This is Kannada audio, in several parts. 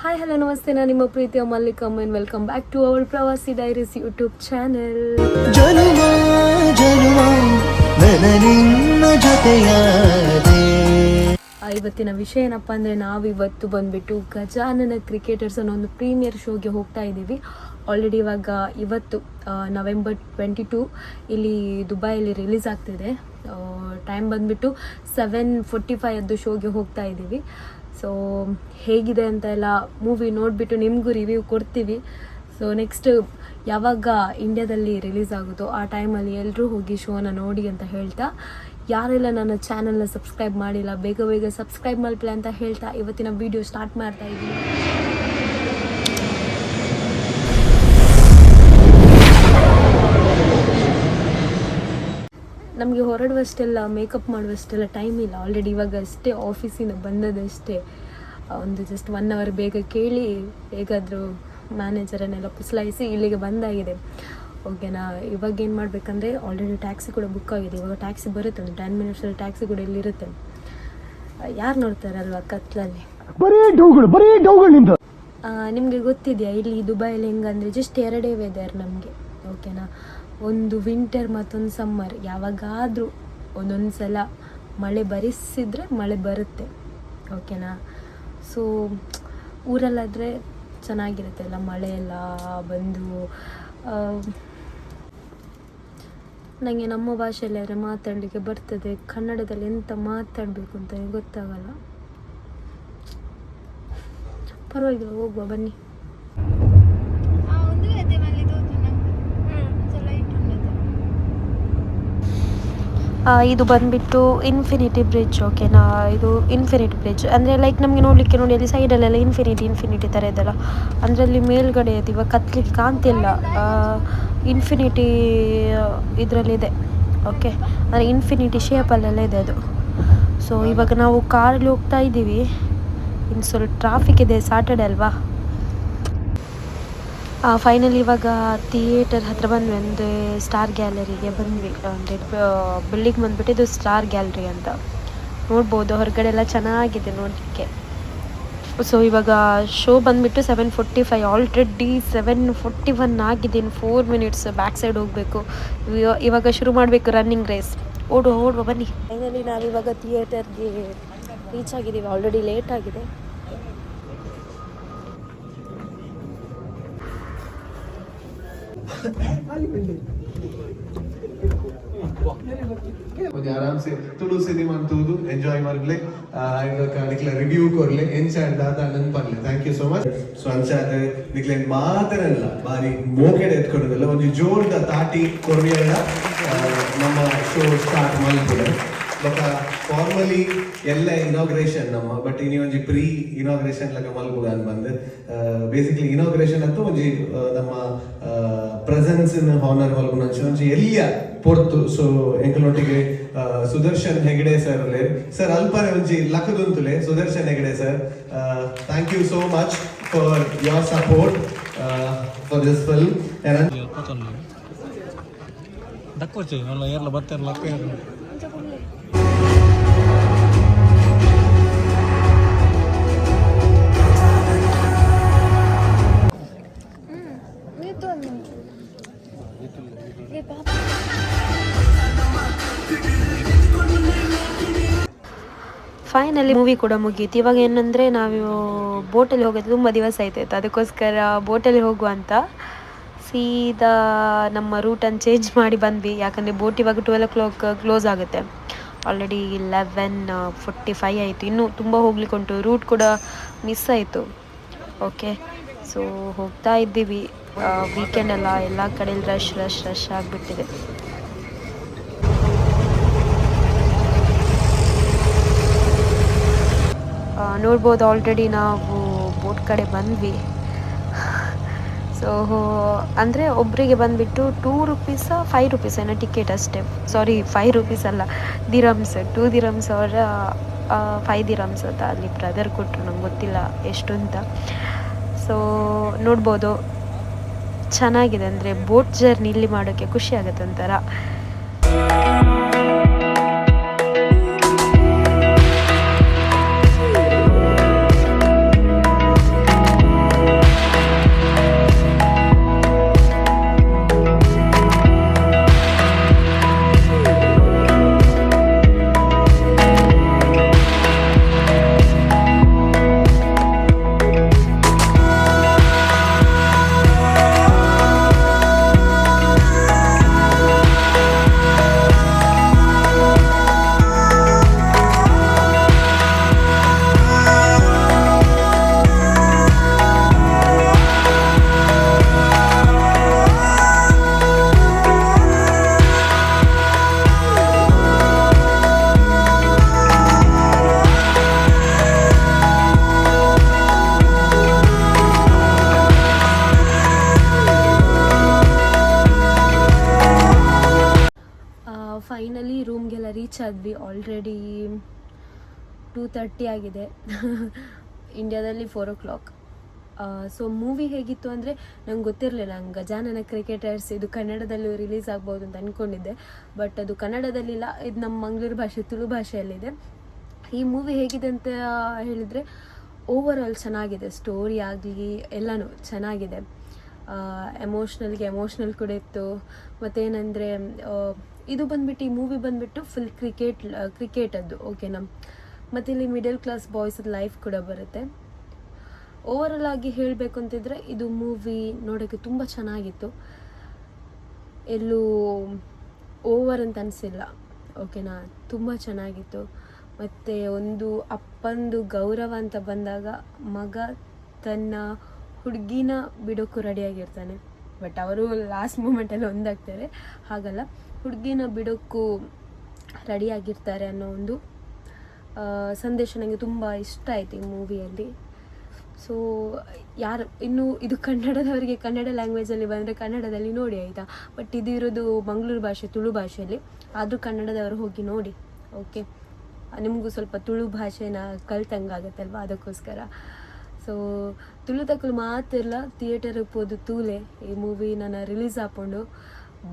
ಹಾಯ್ ಹಲೋ ನಮಸ್ತೆ, ನಾನು ನಿಮ್ಮ ಪ್ರೀತಿಯ Mallikamma and welcome back to our Pravasi diaries YouTube channel. ಇವತ್ತಿನ ವಿಷಯ ಏನಪ್ಪ ಅಂದರೆ, ನಾವಿವತ್ತು ಬಂದುಬಿಟ್ಟು ಗಜಾನನ ಕ್ರಿಕೆಟರ್ಸ್ ಅನ್ನೋ ಒಂದು ಪ್ರೀಮಿಯರ್ ಶೋಗೆ ಹೋಗ್ತಾ ಇದ್ದೀವಿ. ಆಲ್ರೆಡಿ ಇವತ್ತು ನವೆಂಬರ್ 22 ಇಲ್ಲಿ ದುಬೈಯಲ್ಲಿ ರಿಲೀಸ್ ಆಗ್ತಿದೆ. ಟೈಮ್ ಬಂದುಬಿಟ್ಟು 7:45 ಅದು ಶೋಗೆ ಹೋಗ್ತಾ ಇದ್ದೀವಿ. ಸೊ ಹೇಗಿದೆ ಅಂತ ಎಲ್ಲ ಮೂವಿ ನೋಡಿಬಿಟ್ಟು ನಿಮಗೂ ರಿವ್ಯೂ ಕೊಡ್ತೀವಿ. ಸೊ ನೆಕ್ಸ್ಟ್ ಯಾವಾಗ ಇಂಡಿಯಾದಲ್ಲಿ ರಿಲೀಸ್ ಆಗುತ್ತೋ ಆ ಟೈಮಲ್ಲಿ ಎಲ್ಲರೂ ಹೋಗಿ ಶೋನ ನೋಡಿ ಅಂತ ಹೇಳ್ತಾ, ಯಾರೆಲ್ಲ ನನ್ನ ಚಾನಲ್ನ ಸಬ್ಸ್ಕ್ರೈಬ್ ಮಾಡಿಲ್ಲ ಬೇಗ ಬೇಗ ಸಬ್ಸ್ಕ್ರೈಬ್ ಮಾಡ್ಕೊಳ್ಳಿ ಅಂತ ಹೇಳ್ತಾ ಇವತ್ತಿನ ವಿಡಿಯೋ ಸ್ಟಾರ್ಟ್ ಮಾಡ್ತಾ ಇದ್ದೀನಿ. ನಮಗೆ ಹೊರಡುವಷ್ಟೆಲ್ಲ ಮೇಕಪ್ ಮಾಡುವಷ್ಟೆಲ್ಲ ಟೈಮ್ ಇಲ್ಲ. ಆಲ್ರೆಡಿ ಇವಾಗ ಅಷ್ಟೇ ಆಫೀಸಿಂದ ಬಂದದಷ್ಟೇ. ಒಂದು ಜಸ್ಟ್ 1 ಅವರ್ ಬೇಗ ಕೇಳಿ ಹೇಗಾದರೂ ಮ್ಯಾನೇಜರನ್ನೆಲ್ಲ ಪುಸಲಾಯಿಸಿ ಇಲ್ಲಿಗೆ ಬಂದಾಗಿದೆ. ಓಕೆನಾ, ಇವಾಗ ಏನು ಮಾಡಬೇಕಂದ್ರೆ, ಆಲ್ರೆಡಿ ಟ್ಯಾಕ್ಸಿ ಕೂಡ ಬುಕ್ ಆಗಿದೆ. ಇವಾಗ ಟ್ಯಾಕ್ಸಿ ಬರುತ್ತೆ, ಒಂದು 10 ಮಿನಿಟ್ಸಲ್ಲಿ ಟ್ಯಾಕ್ಸಿ ಕೂಡ ಇಲ್ಲಿರುತ್ತೆ. ಯಾರು ನೋಡ್ತಾರಲ್ವ ಕತ್ಲಲ್ಲಿ. ನಿಮಗೆ ಗೊತ್ತಿದೆಯಾ ಇಲ್ಲಿ ದುಬೈಯಲ್ಲಿ ಹೆಂಗಂದರೆ ಜಸ್ಟ್ 2 ವೆದರ್ ನಮಗೆ. ಓಕೆನಾ, ಒಂದು ವಿಂಟರ್ ಮತ್ತೊಂದು ಸಮ್ಮರ್. ಯಾವಾಗಾದರೂ ಒಂದೊಂದು ಸಲ ಮಳೆ ಬರಿಸಿದ್ರೆ ಮಳೆ ಬರುತ್ತೆ. ಓಕೆನಾ, ಸೊ ಊರಲ್ಲಾದರೆ ಚೆನ್ನಾಗಿರುತ್ತೆ ಎಲ್ಲ, ಮಳೆ ಎಲ್ಲ ಬಂದು. ನನಗೆ ನಮ್ಮ ಭಾಷೆಯಲ್ಲಿ ಆದರೆ ಮಾತಾಡಲಿಕ್ಕೆ ಬರ್ತದೆ, ಕನ್ನಡದಲ್ಲಿ ಎಂತ ಮಾತಾಡಬೇಕು ಅಂತ ಗೊತ್ತಾಗಲ್ಲ. ಪರವಾಗಿಲ್ಲ, ಹೋಗುವ ಬನ್ನಿ. ಇದು ಬಂದುಬಿಟ್ಟು ಇನ್ಫಿನಿಟಿ ಬ್ರಿಡ್ಜ್. ಓಕೆನಾ, ಇದು ಇನ್ಫಿನಿಟಿ ಬ್ರಿಡ್ಜ್ ಅಂದರೆ ಲೈಕ್ ನಮಗೆ ನೋಡಲಿಕ್ಕೆ ನೋಡಿ ಅಲ್ಲಿ ಸೈಡಲ್ಲೆಲ್ಲ ಇನ್ಫಿನಿಟಿ ಥರ ಇದೆಲ್ಲ. ಅದರಲ್ಲಿ ಮೇಲ್ಗಡೆ ಅದು ಇವಾಗ ಕತ್ತಲಿಕ್ಕೆ ಕಾಣ್ತಿಲ್ಲ. ಇನ್ಫಿನಿಟಿ ಇದರಲ್ಲಿದೆ. ಓಕೆ, ಅಂದರೆ ಇನ್ಫಿನಿಟಿ ಶೇಪಲ್ಲೆಲ್ಲ ಇದೆ ಅದು. ಸೊ ಇವಾಗ ನಾವು ಕಾರಲ್ಲಿ ಹೋಗ್ತಾ ಇದ್ದೀವಿ. ಇನ್ನು ಸ್ವಲ್ಪ ಟ್ರಾಫಿಕ್ ಇದೆ, ಸಾಟರ್ಡೆ ಅಲ್ವಾ. ಫೈನಲಿ ಇವಾಗ ಥಿಯೇಟರ್ ಹತ್ರ ಬಂದ್ವಿ, ಅಂದರೆ ಸ್ಟಾರ್ ಗ್ಯಾಲರಿಗೆ ಬಂದ್ವಿ. ಅಂದರೆ ಬಿಲ್ಡಿಂಗ್ ಬಂದುಬಿಟ್ಟು ಇದು ಸ್ಟಾರ್ ಗ್ಯಾಲರಿ ಅಂತ ನೋಡ್ಬೋದು. ಹೊರಗಡೆ ಎಲ್ಲ ಚೆನ್ನಾಗಿದೆ ನೋಡಲಿಕ್ಕೆ. ಸೊ ಇವಾಗ ಶೋ ಬಂದುಬಿಟ್ಟು 7:45, ಆಲ್ರೆಡಿ 7:41 ಆಗಿದೆ. ಇನ್ನು 4 ಮಿನಿಟ್ಸ್ ಬ್ಯಾಕ್ ಸೈಡ್ ಹೋಗಬೇಕು. ಇವಾಗ ಶುರು ಮಾಡಬೇಕು ರನ್ನಿಂಗ್ ರೇಸ್. ಓಡುವ ಬನ್ನಿ. ಫೈನಲಿ ನಾವಿವಾಗ ಥಿಯೇಟರ್ಗೆ ರೀಚ್ ಆಗಿದ್ದೀವಿ. ಆಲ್ರೆಡಿ ಲೇಟ್ ಆಗಿದೆ. आराम से तुलु सिनेमा तूदु एंजॉय मारले निकले रिव्यू करले एंचाड दादा नन परले. Thank you so much. So अंचाद निकले ಮಾತರಲ್ಲ ಬಾರಿ ಮೋಕೆಡೆ ಎತ್ಕೊಂಡಲ್ಲ ಒಂದು ಜೋರ್ದ ತಾಟಿ ಕೊರ್ವಿಯಲ್ಲ ನಮ್ಮ ಶೋ ಸ್ಟಾರ್ಟ್ ಮಾಡ್ತಾರೆ. ಬಟ್ ಫಾರ್ಮಲಿ ಎಲ್ಲ ಇನಾಗ್ರೇಷನ್ ನಮ್ಮ ಬಟ್ ಇನಿ ಒಂಜಿ ಪ್ರೀ ಇನಾಗ್ರೇಷನ್ ಲಕ ಮಲ್ಪುಗ ಅಂತ ಬಂದು ಬೇಸಿಕಲಿ ಇನಾಗ್ರೇಷನ್ ಅಂತ ಒಂಜಿ ನಮ್ಮ ಪ್ರೆಸೆನ್ಸ್ ಇನ್ ಹಾನರ್ ಮಲ್ಪುನ ಒಂಜಿ ಎಲ್ಲಿಯ ಪೊರ್ತು. ಸೊ ಎಂಕಲೊಟ್ಟಿಗೆ ಸುದರ್ಶನ್ ಹೆಗಡೆ ಸರ್ ಸರ್ ಅಲ್ಪನೆ ಒಂಜಿ ಲಕದುಂತುಲೆ Sudarshan Hegde sir. Thank you so much for your support for this film. ದಕ್ಕೋಚೆ ಎಲ್ಲ ಏರ್ಲ ಬರ್ತಾರೆ ಲಕ್ಕ ಫೈನಲಿ ಮೂವಿ ಕೂಡ ಮುಗೀತು. ಇವಾಗ ಏನಂದರೆ ನಾವು ಬೋಟಲ್ಲಿ ಹೋಗೋದು ತುಂಬ ದಿವಸ ಆಯ್ತಾಯಿತ್ತು, ಅದಕ್ಕೋಸ್ಕರ ಬೋಟಲ್ಲಿ ಹೋಗುವ ಅಂತ ಸೀದಾ ನಮ್ಮ ರೂಟನ್ನು ಚೇಂಜ್ ಮಾಡಿ ಬಂದ್ವಿ. ಯಾಕಂದರೆ ಬೋಟ್ ಇವಾಗ 12 o'clock ಕ್ಲೋಸ್ ಆಗುತ್ತೆ. ಆಲ್ರೆಡಿ 11:45 ಆಯಿತು. ಇನ್ನೂ ತುಂಬ ಹೋಗ್ಲಿಕ್ಕೆ ಉಂಟು. ರೂಟ್ ಕೂಡ ಮಿಸ್ ಆಯಿತು. ಓಕೆ, ಸೊ ಹೋಗ್ತಾ ಇದ್ದೀವಿ. ವೀಕೆಂಡ್ ಎಲ್ಲ ಕಡೆಯಲ್ಲಿ ರಶ್ ಆಗಿಬಿಟ್ಟಿದೆ. ನೋಡ್ಬೋದು ಆಲ್ರೆಡಿ ನಾವು ಬೋಟ್ ಕಡೆ ಬಂದ್ವಿ. ಸೊ ಅಂದರೆ ಒಬ್ಬರಿಗೆ ಬಂದುಬಿಟ್ಟು 2 rupees 5 rupees ಏನೋ ಟಿಕೆಟ್ ಅಷ್ಟೇ. ಸಾರಿ 5 rupees ಅಲ್ಲ, ದಿರಮ್ಸ್. 2 dirhams ಅವರ 5 dirhams ಅಂತ ಅಲ್ಲಿ ಬ್ರದರ್ ಕೊಟ್ಟರು, ನಂಗೆ ಗೊತ್ತಿಲ್ಲ ಎಷ್ಟು ಅಂತ. ಸೊ ನೋಡ್ಬೋದು, ಚೆನ್ನಾಗಿದೆ. ಅಂದರೆ ಬೋಟ್ ಜರ್ನಿ ಇಲ್ಲಿ ಮಾಡೋಕ್ಕೆ ಖುಷಿ ಆಗುತ್ತೆ ಒಂಥರ. ರೀಚ್ ಆದ್ವಿ. ಆಲ್ರೆಡಿ 2:30 ಆಗಿದೆ. ಇಂಡಿಯಾದಲ್ಲಿ 4 o'clock. ಸೊ ಮೂವಿ ಹೇಗಿತ್ತು ಅಂದರೆ ನಂಗೆ ಗೊತ್ತಿರಲಿಲ್ಲ. ನಂಗೆ ಗಜಾನನ ಕ್ರಿಕೆಟರ್ಸ್ ಇದು ಕನ್ನಡದಲ್ಲೂ ರಿಲೀಸ್ ಆಗ್ಬೋದು ಅಂತ ಅಂದ್ಕೊಂಡಿದ್ದೆ. ಬಟ್ ಅದು ಕನ್ನಡದಲ್ಲಿಲ್ಲ, ಇದು ನಮ್ಮ ಮಂಗಳೂರು ಭಾಷೆ ತುಳು ಭಾಷೆಯಲ್ಲಿದೆ. ಈ ಮೂವಿ ಹೇಗಿದೆ ಅಂತ ಹೇಳಿದರೆ ಓವರ್ ಆಲ್ ಚೆನ್ನಾಗಿದೆ. ಸ್ಟೋರಿ ಆಗಲಿ ಎಲ್ಲನೂ ಚೆನ್ನಾಗಿದೆ. ಎಮೋಷ್ನಲ್ ಕೂಡ ಇತ್ತು. ಮತ್ತೇನೆಂದರೆ ಇದು ಬಂದುಬಿಟ್ಟು ಈ ಮೂವಿ ಬಂದುಬಿಟ್ಟು ಫುಲ್ ಕ್ರಿಕೆಟದ್ದು, ಓಕೆನಾ. ಮತ್ತು ಇಲ್ಲಿ ಮಿಡಲ್ ಕ್ಲಾಸ್ ಬಾಯ್ಸದ ಲೈಫ್ ಕೂಡ ಬರುತ್ತೆ. ಓವರಾಲ್ ಆಗಿ ಹೇಳಬೇಕು ಅಂತಿದ್ರೆ ಇದು ಮೂವಿ ನೋಡೋಕ್ಕೆ ತುಂಬ ಚೆನ್ನಾಗಿತ್ತು. ಎಲ್ಲೂ ಓವರ್ ಅಂತ ಅನಿಸಿಲ್ಲ, ಓಕೆನಾ. ತುಂಬ ಚೆನ್ನಾಗಿತ್ತು. ಮತ್ತು ಒಂದು ಅಪ್ಪಂದು ಗೌರವ ಅಂತ ಬಂದಾಗ ಮಗ ತನ್ನ ಹುಡುಗಿನ ಬಿಡೋಕ್ಕೂ ರೆಡಿಯಾಗಿರ್ತಾನೆ. ಬಟ್ ಅವರು ಲಾಸ್ಟ್ ಮೂಮೆಂಟಲ್ಲಿ ಒಂದಾಗ್ತಾರೆ, ಹಾಗಲ್ಲ, ಹುಡುಗಿನ ಬಿಡೋಕ್ಕೂ ರೆಡಿಯಾಗಿರ್ತಾರೆ ಅನ್ನೋ ಒಂದು ಸಂದೇಶ ನನಗೆ ತುಂಬ ಇಷ್ಟ ಆಯಿತು ಈ ಮೂವಿಯಲ್ಲಿ. ಸೊ ಯಾರು ಇನ್ನೂ ಇದು ಕನ್ನಡದವರಿಗೆ ಕನ್ನಡ ಲ್ಯಾಂಗ್ವೇಜಲ್ಲಿ ಬಂದರೆ ಕನ್ನಡದಲ್ಲಿ ನೋಡಿ, ಆಯಿತಾ. ಬಟ್ ಇದು ಇರೋದು ಮಂಗಳೂರು ಭಾಷೆ ತುಳು ಭಾಷೆಯಲ್ಲಿ, ಆದರೂ ಕನ್ನಡದವರು ಹೋಗಿ ನೋಡಿ, ಓಕೆ. ನಿಮಗೂ ಸ್ವಲ್ಪ ತುಳು ಭಾಷೆನ ಕಲ್ತಂಗಾಗತ್ತಲ್ವ, ಅದಕ್ಕೋಸ್ಕರ. ಸೊ ತುಳು ತಕ್ಕಲು ಮಾತಿರಲ್ಲ ಥಿಯೇಟರ್ಗೆ ಹೋದು ತೂಲೆ ಈ ಮೂವಿ ನಾನು ರಿಲೀಸ್ ಹಾಕ್ಕೊಂಡು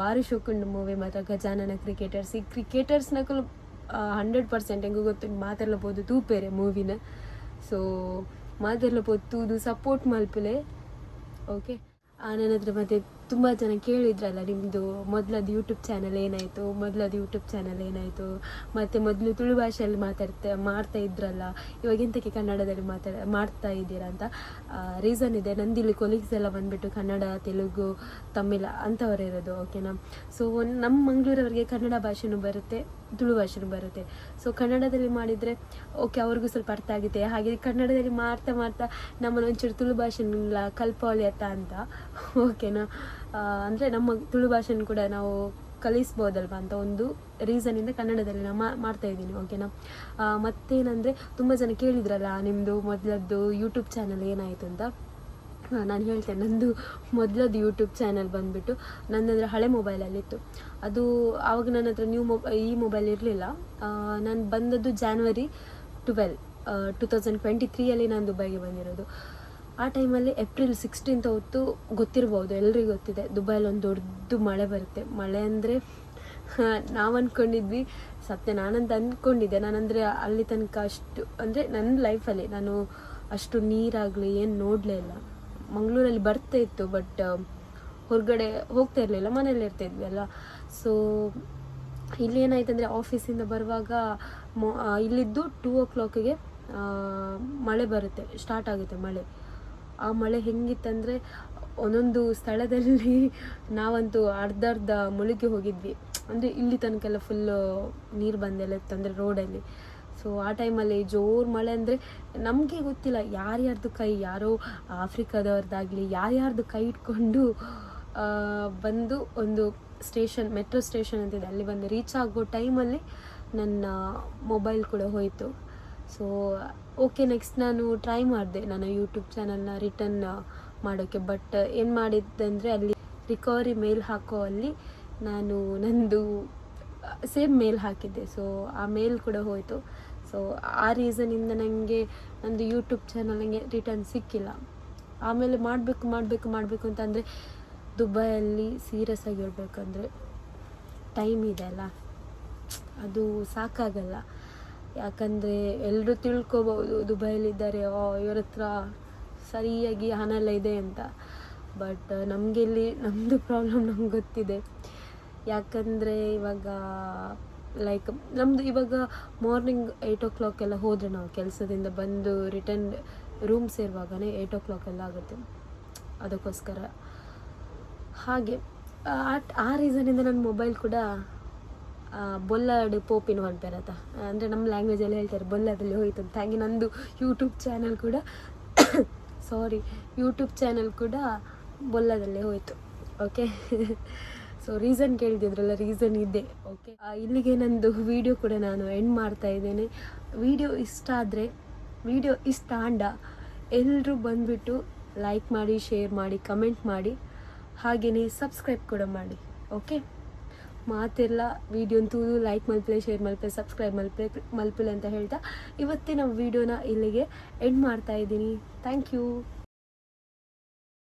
ಭಾರಿ ಶೋಕುಂಡು ಮೂವಿ. ಮತ್ತು ಗಜಾನನ ಕ್ರಿಕೆಟರ್ಸ್ ಈ ಕ್ರಿಕೆಟರ್ಸ್ನಕ್ಕೂ 100% ಹೆಂಗೂ ಗೊತ್ತು ಮಾತೆಲ್ಲಬೋದು ತೂಪೇರೆ ಮೂವಿನ. ಸೊ ಮಾತೆಲ್ಲಬೋದು ತೂದು ಸಪೋರ್ಟ್ ಮಲ್ಪಲೆ, ಓಕೆ. ನನ್ನ ಹತ್ರ ಮತ್ತು ತುಂಬ ಜನ ಕೇಳಿದ್ರಲ್ಲ, ನಿಮ್ಮದು ಮೊದಲದು ಯೂಟ್ಯೂಬ್ ಚಾನಲ್ ಏನಾಯಿತು, ಮತ್ತು ಮೊದಲು ತುಳು ಭಾಷೆಯಲ್ಲಿ ಮಾಡ್ತಾ ಇದ್ರಲ್ಲ, ಇವಾಗ ಎಂತಕ್ಕೆ ಕನ್ನಡದಲ್ಲಿ ಮಾಡ್ತಾ ಇದ್ದೀರಾ ಅಂತ. ರೀಸನ್ ಇದೆ. ನಂದಿಲ್ಲಿ ಕೊಲೀಗ್ಸ್ ಎಲ್ಲ ಬಂದುಬಿಟ್ಟು ಕನ್ನಡ, ತೆಲುಗು, ತಮಿಳ್ ಅಂಥವ್ರು ಇರೋದು, ಓಕೆನಾ. ಸೊ ನಮ್ಮ ಮಂಗಳೂರವರಿಗೆ ಕನ್ನಡ ಭಾಷೆನೂ ಬರುತ್ತೆ, ತುಳು ಭಾಷೆನೂ ಬರುತ್ತೆ. ಸೊ ಕನ್ನಡದಲ್ಲಿ ಮಾಡಿದರೆ ಓಕೆ, ಅವ್ರಿಗೂ ಸ್ವಲ್ಪ ಅರ್ಥ ಆಗುತ್ತೆ. ಹಾಗೆ ಕನ್ನಡದಲ್ಲಿ ಮಾಡ್ತಾ ನಮ್ಮನ್ನು ಒಂಚೂರು ತುಳು ಭಾಷೆನೆಲ್ಲ ಕಲ್ಪವಲಿಯತ್ತ ಅಂತ, ಓಕೆನಾ. ಅಂದರೆ ನಮ್ಮ ತುಳು ಭಾಷೆನ ಕೂಡ ನಾವು ಕಲಿಸ್ಬೋದಲ್ವ ಅಂತ ಒಂದು ರೀಸನಿಂದ ಕನ್ನಡದಲ್ಲಿ ನಾನು ಮಾಡ್ತಾಯಿದ್ದೀನಿ, ಓಕೆನಾ. ಮತ್ತೇನಂದರೆ ತುಂಬ ಜನ ಕೇಳಿದ್ರಲ್ಲ ನಿಮ್ಮದು ಮೊದಲದ್ದು ಯೂಟ್ಯೂಬ್ ಚಾನಲ್ ಏನಾಯಿತು ಅಂತ. ನಾನು ಹೇಳ್ತೇನೆ, ನಂದು ಮೊದಲದ್ದು ಯೂಟ್ಯೂಬ್ ಚಾನಲ್ ಬಂದುಬಿಟ್ಟು ನನ್ನದ್ರ ಹಳೆ ಮೊಬೈಲಲ್ಲಿತ್ತು. ಅದು ಆವಾಗ ನನ್ನ ಹತ್ರ ಈ ಮೊಬೈಲ್ ಇರಲಿಲ್ಲ. ನಾನು ಬಂದದ್ದು January 12, 2023 ನಾನು ದುಬೈಗೆ ಬಂದಿರೋದು. ಆ ಟೈಮಲ್ಲಿ April 16 ಹೊತ್ತು ಗೊತ್ತಿರ್ಬೋದು, ಎಲ್ರಿಗೂ ಗೊತ್ತಿದೆ, ದುಬೈಲಿ ಒಂದು ದೊಡ್ಡ ಮಳೆ ಬರುತ್ತೆ. ಮಳೆ ಅಂದರೆ ನಾವು ಅಂದ್ಕೊಂಡಿದ್ವಿ ನಾನಂತ ಅಂದ್ಕೊಂಡಿದ್ದೆ. ನಾನಂದರೆ ಅಲ್ಲಿ ತನಕ ಅಷ್ಟು ಅಂದರೆ ನನ್ನ ಲೈಫಲ್ಲಿ ನಾನು ಅಷ್ಟು ನೀರಾಗಲಿ ಏನು ನೋಡಲೇ ಇಲ್ಲ. ಮಂಗಳೂರಲ್ಲಿ ಬರ್ತಾ ಇತ್ತು, ಬಟ್ ಹೊರಗಡೆ ಹೋಗ್ತಾ ಇರಲಿಲ್ಲ, ಮನೇಲಿ ಇರ್ತಾಯಿದ್ವಿ ಅಲ್ಲ. ಸೊ ಇಲ್ಲಿ ಏನಾಯ್ತಂದರೆ ಆಫೀಸಿಂದ ಬರುವಾಗ ಇಲ್ಲಿದ್ದು 2 o'clockಗೆ ಮಳೆ ಬರುತ್ತೆ, ಸ್ಟಾರ್ಟ್ ಆಗುತ್ತೆ ಮಳೆ. ಆ ಮಳೆ ಹೆಂಗಿತ್ತಂದರೆ ಒಂದೊಂದು ಸ್ಥಳದಲ್ಲಿ ನಾವಂತೂ ಅರ್ಧ ಮುಳುಗಿ ಹೋಗಿದ್ವಿ. ಅಂದರೆ ಇಲ್ಲಿ ತನಕೆಲ್ಲ ಫುಲ್ಲು ನೀರು ಬಂದೆಲ್ಲ ಇತ್ತಂದರೆ ರೋಡಲ್ಲಿ. ಸೊ ಆ ಟೈಮಲ್ಲಿ ಜೋರು ಮಳೆ ಅಂದರೆ ನಮಗೆ ಗೊತ್ತಿಲ್ಲ ಯಾರ್ಯಾರ್ದು ಕೈ, ಯಾರೋ ಆಫ್ರಿಕಾದವ್ರದ್ದಾಗಲಿ ಯಾರ್ಯಾರ್ದು ಕೈ ಇಟ್ಕೊಂಡು ಬಂದು ಒಂದು ಸ್ಟೇಷನ್, ಮೆಟ್ರೋ ಸ್ಟೇಷನ್ ಅಂತಿದೆ, ಅಲ್ಲಿ ಬಂದು ರೀಚ್ ಆಗೋ ಟೈಮಲ್ಲಿ ನನ್ನ ಮೊಬೈಲ್ ಕೂಡ ಹೋಯಿತು. ಸೊ ಓಕೆ, ನೆಕ್ಸ್ಟ್ ನಾನು ಟ್ರೈ ಮಾಡಿದೆ ನನ್ನ ಯೂಟ್ಯೂಬ್ ಚಾನಲ್ನ ರಿಟರ್ನ್ ಮಾಡೋಕ್ಕೆ. ಬಟ್ ಏನು ಮಾಡಿದ್ದಂದರೆ ಅಲ್ಲಿ ರಿಕವರಿ ಮೇಲ್ ಹಾಕೋ ಅಲ್ಲಿ ನಾನು ನಂದು ಸೇಮ್ ಮೇಲ್ ಹಾಕಿದ್ದೆ. ಸೊ ಆ ಮೇಲ್ ಕೂಡ ಹೋಯಿತು. ಸೊ ಆ ರೀಸನಿಂದ ನನಗೆ ನಂದು ಯೂಟ್ಯೂಬ್ ಚಾನಲ್ ನನಗೆ ರಿಟರ್ನ್ ಸಿಕ್ಕಿಲ್ಲ. ಆಮೇಲೆ ಮಾಡಬೇಕು ಅಂತಂದರೆ ದುಬೈಯಲ್ಲಿ ಸೀರಿಯಸ್ ಆಗಿ ಹೇಳ್ಬೇಕಂದ್ರೆ ಟೈಮ್ ಇದೆ ಅಲ್ಲ, ಅದು ಸಾಕಾಗಲ್ಲ. ಯಾಕಂದರೆ ಎಲ್ಲರೂ ತಿಳ್ಕೊಬೋದು ದುಬೈಲಿದ್ದಾರೆ, ಇವ್ರ ಹತ್ರ ಸರಿಯಾಗಿ ಹಣ ಎಲ್ಲ ಇದೆ ಅಂತ. ಬಟ್ ನಮಗೆ ಇಲ್ಲಿ ನಮ್ಮದು ಪ್ರಾಬ್ಲಮ್ ನಮ್ಗೆ ಗೊತ್ತಿದೆ. ಯಾಕಂದರೆ ಇವಾಗ ಲೈಕ್ ನಮ್ಮದು ಇವಾಗ ಮಾರ್ನಿಂಗ್ 8 o'clock ಎಲ್ಲ ಹೋದರೆ ನಾವು ಕೆಲಸದಿಂದ ಬಂದು ರಿಟರ್ನ್ ರೂಮ್ ಸೇರುವಾಗಲೇ 8 o'clock ಎಲ್ಲ ಆಗುತ್ತೆ. ಅದಕ್ಕೋಸ್ಕರ ಹಾಗೆ ಆ ರೀಸನಿಂದ ನನ್ನ ಮೊಬೈಲ್ ಕೂಡ ಬೊಲ್ಲಾಡು ಪೋಪಿನ ಹೊಂಟೇರತ್ತ, ಅಂದರೆ ನಮ್ಮ ಲ್ಯಾಂಗ್ವೇಜಲ್ಲಿ ಹೇಳ್ತಾರೆ ಬೊಲ್ಲದಲ್ಲಿ ಹೋಯ್ತು ಅಂತ. ಹಾಗೆ ನಂದು ಯೂಟ್ಯೂಬ್ ಚಾನಲ್ ಕೂಡ ಬೊಲ್ಲದಲ್ಲೇ ಹೋಯಿತು, ಓಕೆ. ಸೊ ರೀಸನ್ ಕೇಳ್ತಿದ್ರಲ್ಲ, ರೀಸನ್ ಇದೆ, ಓಕೆ. ಇಲ್ಲಿಗೆ ನಂದು ವಿಡಿಯೋ ಕೂಡ ನಾನು ಎಂಡ್ ಮಾಡ್ತಾ ಇದ್ದೇನೆ. ವಿಡಿಯೋ ಇಷ್ಟ ಆಂಡ ಎಲ್ಲರೂ ಬಂದುಬಿಟ್ಟು ಲೈಕ್ ಮಾಡಿ, ಶೇರ್ ಮಾಡಿ, ಕಮೆಂಟ್ ಮಾಡಿ, ಹಾಗೆಯೇ ಸಬ್ಸ್ಕ್ರೈಬ್ ಕೂಡ ಮಾಡಿ, ಓಕೆ. ಮಾತಿಲ್ಲ. ವಿಡಿಯೋನ ತೂದು ಲೈಕ್ ಮಲ್ಪಲೆ, ಶೇರ್ ಮಲ್ಪಲೆ, ಸಬ್ಸ್ಕ್ರೈಬ್ ಮಲ್ಪಲೆ ಅಂತ ಹೇಳ್ತಾ ಇವತ್ತಿನ ವಿಡಿಯೋನ ಇಲ್ಲಿಗೆ ಎಂಡ್ ಮಾಡ್ತಾ ಇದ್ದೀನಿ. Thank you.